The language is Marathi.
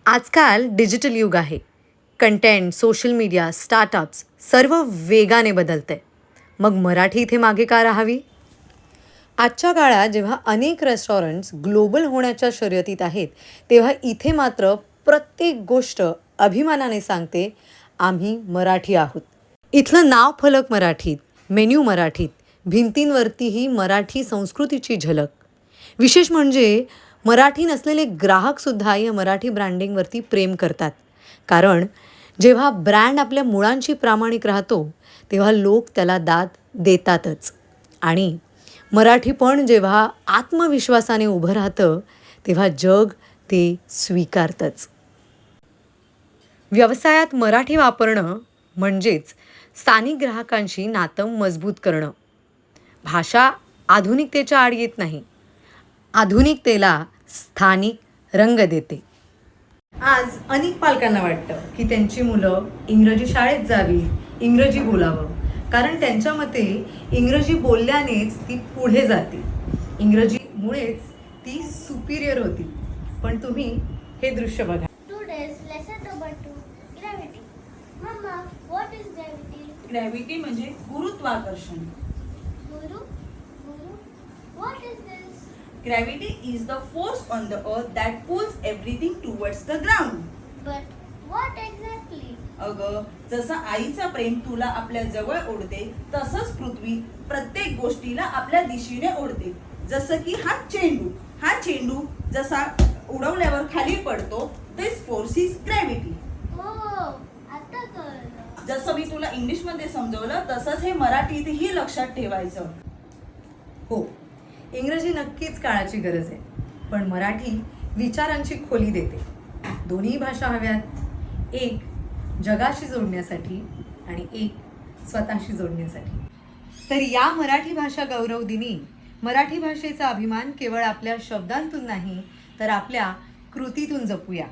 आजकाल डिजिटल युग आहे. कंटेंट, सोशल मीडिया, स्टार्टअप्स सर्व वेगाने बदलतंय. मग मराठी इथे मागे का राहावी? आजच्या काळात जेव्हा अनेक रेस्टॉरंट्स ग्लोबल होण्याच्या शर्यतीत आहेत, तेव्हा इथे मात्र प्रत्येक गोष्ट अभिमानाने सांगते, आम्ही मराठी आहोत. इथलं नाव फलक मराठीत, मेन्यू मराठीत, भिंतींवरतीही मराठी संस्कृतीची झलक. विशेष म्हणजे मराठी नसलेले ग्राहकसुद्धा या मराठी ब्रँडिंगवरती प्रेम करतात. कारण जेव्हा ब्रँड आपल्या मुळांशी प्रामाणिक राहतो, तेव्हा लोक त्याला दाद देतातच. आणि मराठीपण जेव्हा आत्मविश्वासाने उभं राहतं, तेव्हा जग ते स्वीकारतंच. व्यवसायात मराठी वापरणं म्हणजेच स्थानिक ग्राहकांशी नातं मजबूत करणं. भाषा आधुनिकतेच्या आड येत नाही, आधुनिकतेला स्थानिक रंग देते. आज अनेक पालकांना वाटतं की त्यांची मुलं इंग्रजी शाळेत जावी, इंग्रजी बोलावं, कारण त्यांच्या मते इंग्रजी बोलल्यानेच ती पुढे जाते, इंग्रजीमुळेच ती सुपिरियर होती. पण तुम्ही हे दृश्य बघा. Today's lesson number 2, gravity. Mama, what is gravity? Gravity म्हणजे गुरुत्वाकर्षण. Guru? What is this? Gravity is the force on the earth that pulls everything towards the ground. But what exactly? अगं, जसं आईचं प्रेम तुला आपल्या जवळ ओढते, तसंच पृथ्वी प्रत्येक गोष्टीला आपल्या दिशेने ओढते. जसं की हा चेंडू जसा उडवल्यावर खाली पडतो, दिस फोर्स इज ग्रॅव्हिटी. Oh, आता कळलं. जसं मी तुला इंग्लिश मध्ये समजवलं, तसंच हे मराठीतही लक्षात ठेवायचं. हो, इंग्रजी नक्कीच काळाची गरज आहे, पण मराठी विचारांची खोली देते. दोन्ही भाषा हव्यात, एक जगाशी जोडण्यासाठी आणि एक स्वतःशी जोडण्यासाठी. तर या मराठी भाषा गौरव दिनी मराठी भाषेचा अभिमान केवळ आपल्या शब्दांतून नाही, तर आपल्या कृतीतून जपूया.